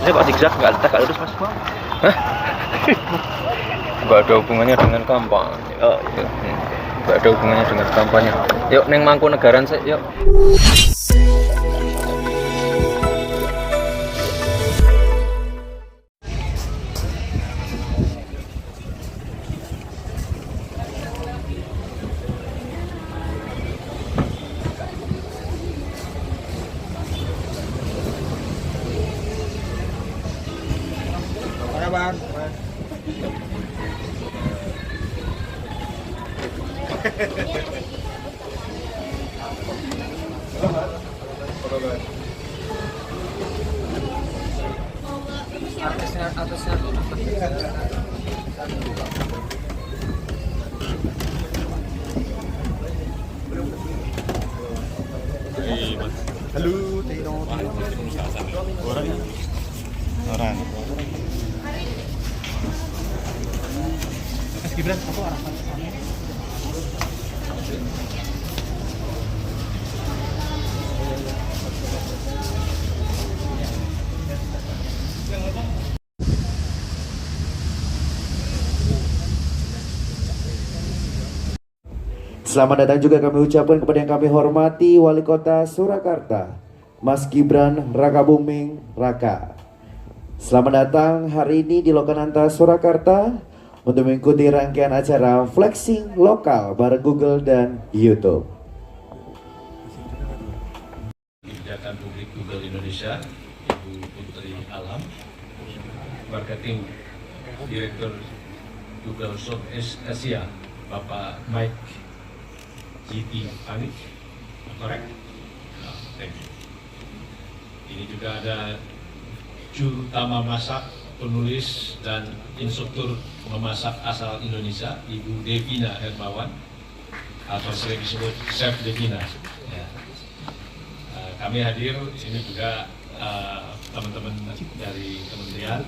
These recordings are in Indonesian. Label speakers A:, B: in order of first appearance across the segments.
A: Ini kok zigzag nggak lurus mas? Hah? Nggak ada hubungannya dengan kampanye. Oh, iya. Nggak ada hubungannya dengan kampanye. Yuk neng Mangkunegaran sih, yuk.
B: Bang. Atasnya halo, Tino. Orang. Mas Gibran, aku arahkan ke sana.
C: Selamat datang juga kami ucapkan kepada yang kami hormati Wali Kota Surakarta, Mas Gibran Rakabuming Raka. Selamat datang hari ini di Lokananta Surakarta untuk mengikuti rangkaian acara flexing lokal bareng Google dan YouTube.
D: Kebijakan Publik Google Indonesia, Ibu Putri Alam, Marketing Direktur Google Southeast Asia, Bapak Mike GT Panik, correct? No, thank you. Ini juga ada juru utama masak, penulis dan instruktur memasak asal Indonesia, Ibu Devina Hermawan, atau sering disebut Chef Devina. Ya. Kami hadir, ini juga teman-teman dari kementerian.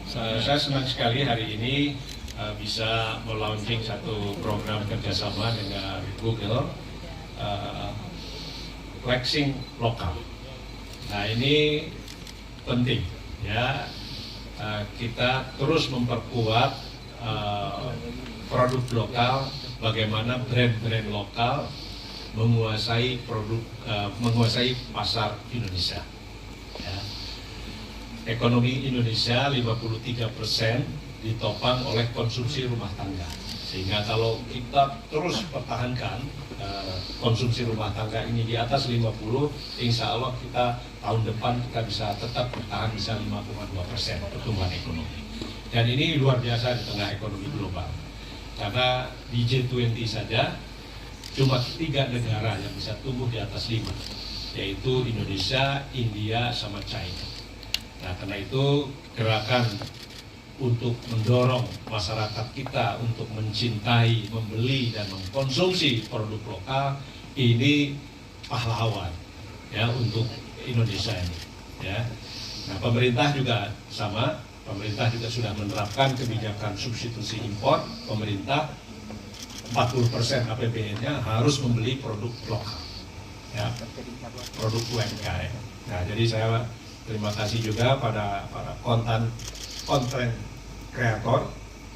D: Saya senang sekali hari ini bisa melaunching satu program kerjasama dengan Google, flexing lokal. Nah ini penting ya, kita terus memperkuat produk lokal, bagaimana brand-brand lokal menguasai menguasai pasar Indonesia. Ya. Ekonomi Indonesia 53% ditopang oleh konsumsi rumah tangga, sehingga kalau kita terus pertahankan konsumsi rumah tangga ini di atas 50, insya Allah kita tahun depan kita bisa tetap bertahan bisa 5,2% pertumbuhan ekonomi. Dan ini luar biasa di tengah ekonomi global, karena di G20 saja cuma 3 negara yang bisa tumbuh di atas 5, yaitu Indonesia, India, sama China. Nah karena itu gerakan untuk mendorong masyarakat kita untuk mencintai, membeli dan mengkonsumsi produk lokal ini pahlawan ya untuk Indonesia ini ya. Nah pemerintah juga sama, pemerintah juga sudah menerapkan kebijakan substitusi impor. Pemerintah 40% APBN-nya harus membeli produk lokal ya, produk UMKM. Nah jadi saya terima kasih juga pada para konten kreator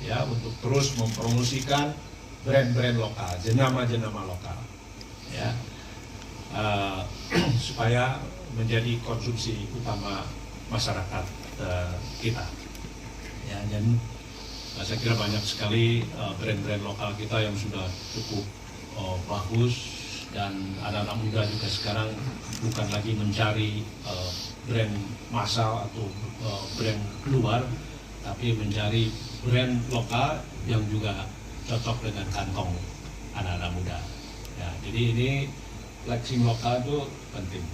D: ya untuk terus mempromosikan brand-brand lokal, jenama-jenama lokal ya, supaya menjadi konsumsi utama masyarakat kita ya. Dan saya kira banyak sekali brand-brand lokal kita yang sudah cukup bagus, dan anak-anak muda juga sekarang bukan lagi mencari brand massal atau brand luar, tapi mencari brand lokal yang juga cocok dengan kantong anak-anak muda. Ya, jadi ini flexing lokal itu penting.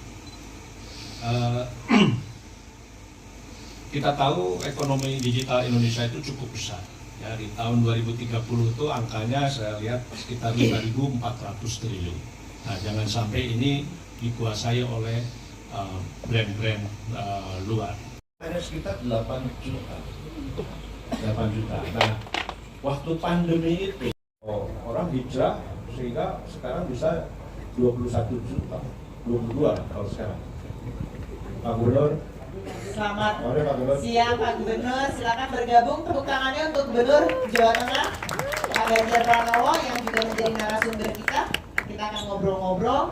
D: Kita tahu ekonomi digital Indonesia itu cukup besar. Ya, di tahun 2030 itu angkanya saya lihat sekitar 5.400 triliun. Nah, jangan sampai ini dikuasai oleh brand-brand luar. Ada sekitar 8 juta. Nah, waktu pandemi itu orang hijrah sehingga sekarang bisa 21 juta, 22 kalau sekarang. Pak Gubernur,
E: Selamat siang Pak Gubernur, silakan bergabung. Tepuk tangannya untuk Gubernur Jawa Tengah Pak Ganjar Pranowo yang juga menjadi narasumber kita. Kita akan ngobrol-ngobrol.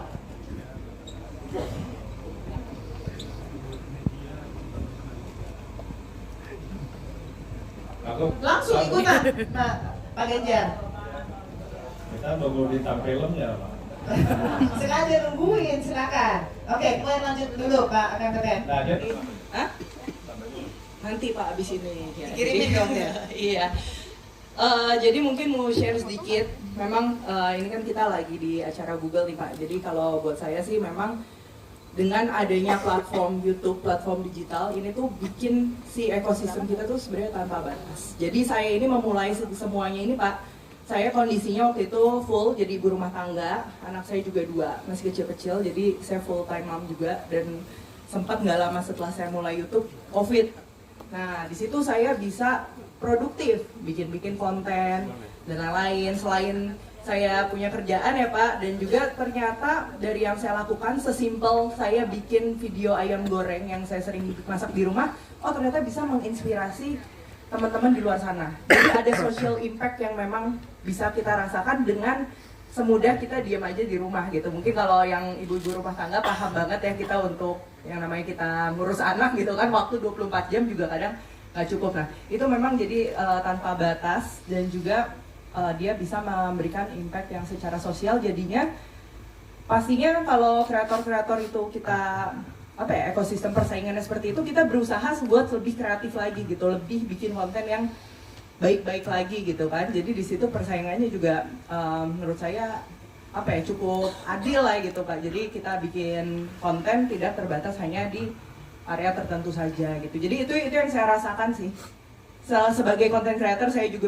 E: Langsung ikutan Pak Ganjar.
D: Kita nunggu bintang film ya Pak.
E: Sengaja nungguin, silakan. Oke, mulai lanjut dulu Pak akan keren.
D: Nah,
F: Hah? Nanti Pak abis ini ya.
E: Kirimin dong ya.
F: Iya. Jadi mungkin mau share sedikit. Memang ini kan kita lagi di acara Google nih Pak. Jadi kalau buat saya sih memang dengan adanya platform YouTube, platform digital ini tuh bikin si ekosistem kita tuh sebenarnya tanpa batas. Jadi saya ini memulai semuanya ini Pak. Saya kondisinya waktu itu full jadi ibu rumah tangga, anak saya juga 2, masih kecil-kecil, jadi saya full time mom juga dan sempat nggak lama setelah saya mulai YouTube, COVID. Nah di situ saya bisa produktif, bikin konten dan lain-lain. Selain saya punya kerjaan ya Pak, dan juga ternyata dari yang saya lakukan sesimpel saya bikin video ayam goreng yang saya sering masak di rumah, oh ternyata bisa menginspirasi teman-teman di luar sana. Jadi ada social impact yang memang bisa kita rasakan dengan semudah kita diam aja di rumah gitu. Mungkin kalau yang ibu-ibu rumah tangga paham banget ya kita untuk yang namanya kita ngurus anak gitu kan, waktu 24 jam juga kadang nggak cukup. Nah itu memang jadi tanpa batas dan juga dia bisa memberikan impact yang secara sosial. Jadinya pastinya kalau kreator-kreator itu kita ekosistem persaingannya seperti itu, kita berusaha buat lebih kreatif lagi gitu, lebih bikin konten yang baik-baik lagi gitu kan. Jadi di situ persaingannya juga menurut saya cukup adil lah gitu Pak. Jadi kita bikin konten tidak terbatas hanya di area tertentu saja gitu. Jadi itu yang saya rasakan sih. Sebagai content creator saya juga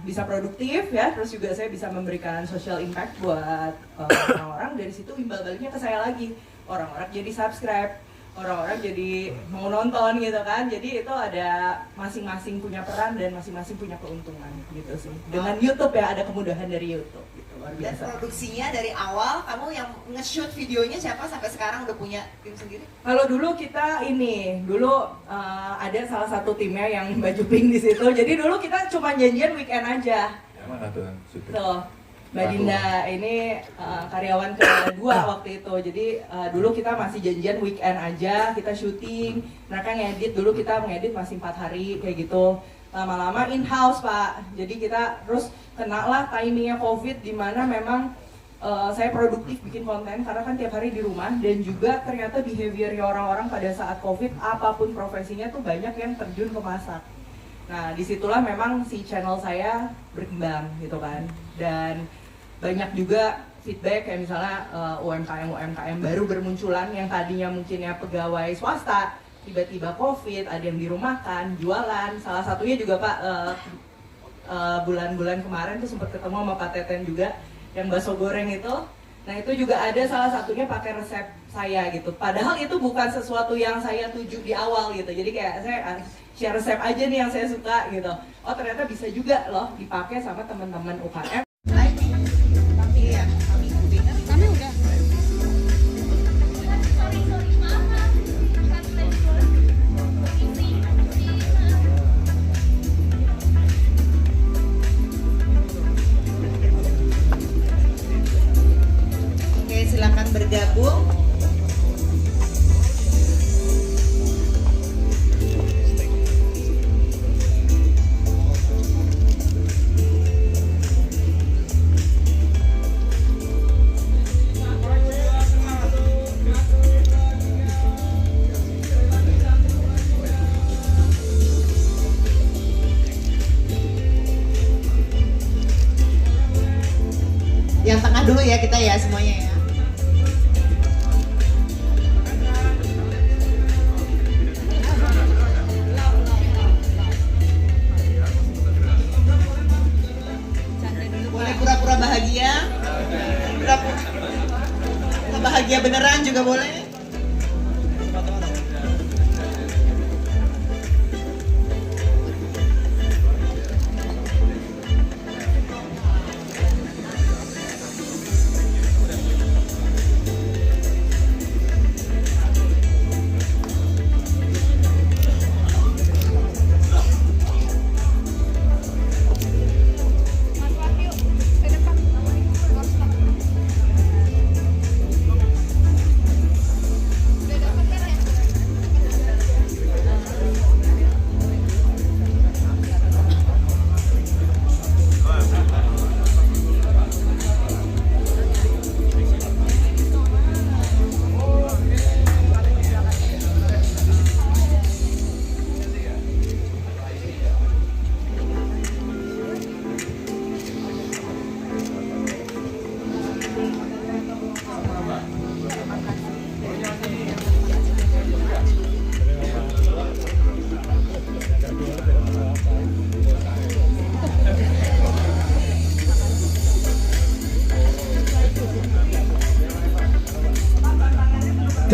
F: bisa produktif ya, terus juga saya bisa memberikan social impact buat orang-orang. Dari situ imbal baliknya ke saya lagi, orang-orang jadi subscribe, orang-orang jadi mau nonton gitu kan. Jadi itu ada masing-masing punya peran dan masing-masing punya keuntungan gitu sih. Dengan YouTube ya, ada kemudahan dari YouTube gitu, luar
E: Dan
F: biasa.
E: produksinya dari awal, kamu yang nge-shoot videonya siapa sampai sekarang udah punya tim sendiri?
F: Kalau dulu kita ada salah satu timnya yang baju pink di situ. Jadi dulu kita cuma janjian weekend aja.
B: Yang mana tuh?
F: Tuh, Mbak Dinda ini karyawan kedua waktu itu. Jadi dulu kita masih janjian weekend aja, kita syuting. Mereka ngedit, dulu kita ngedit masih 4 hari kayak gitu. Lama-lama in-house Pak. Jadi kita terus kena lah timingnya COVID, di mana memang saya produktif bikin konten karena kan tiap hari di rumah. Dan juga ternyata behavior orang-orang pada saat COVID, apapun profesinya tuh banyak yang terjun ke masak. Nah disitulah memang si channel saya berkembang gitu kan. Dan banyak juga feedback kayak misalnya UMKM baru bermunculan yang tadinya mungkin ya pegawai swasta, tiba-tiba COVID, ada yang dirumahkan, jualan. Salah satunya juga Pak, bulan-bulan kemarin tuh sempat ketemu sama Pak Teten juga, yang bakso goreng itu. Nah itu juga ada salah satunya pakai resep saya gitu. Padahal itu bukan sesuatu yang saya tuju di awal gitu. Jadi kayak saya share resep aja nih yang saya suka gitu. Oh ternyata bisa juga loh dipakai sama teman-teman UKM.
E: Silakan bergabung. Yang tengah dulu ya kita ya semuanya ya. Pura-pura bahagia, pura-pura bahagia beneran juga boleh.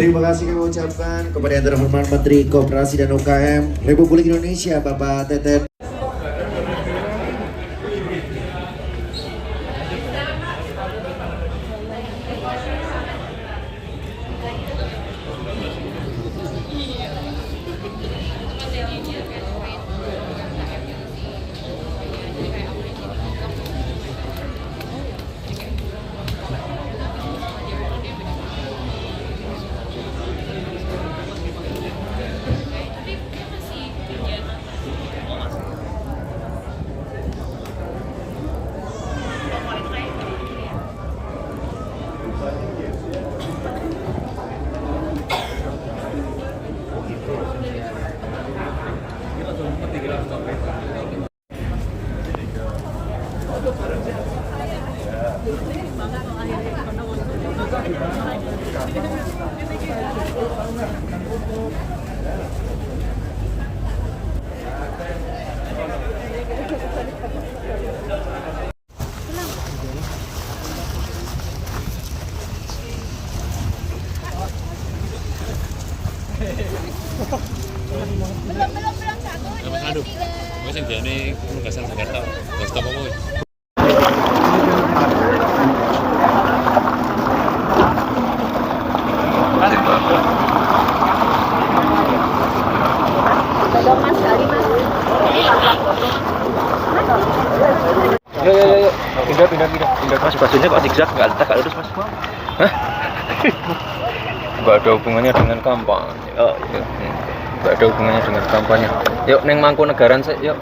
C: Terima kasih kami ucapkan kepada yang terhormat Menteri Koperasi dan UKM Republik Indonesia Bapak Tetet.
G: Aduh, gue sih jadi penugasan Jakarta, gak stop apa gue.
A: Yuk. Pindah mas, basuhnya kok zigzag, nggak lurus mas. Hah? Nggak ada hubungannya dengan kampanye. Nggak ada hubungannya dengan kampanye. Yuk, neng Mangkunegaran sih, yuk.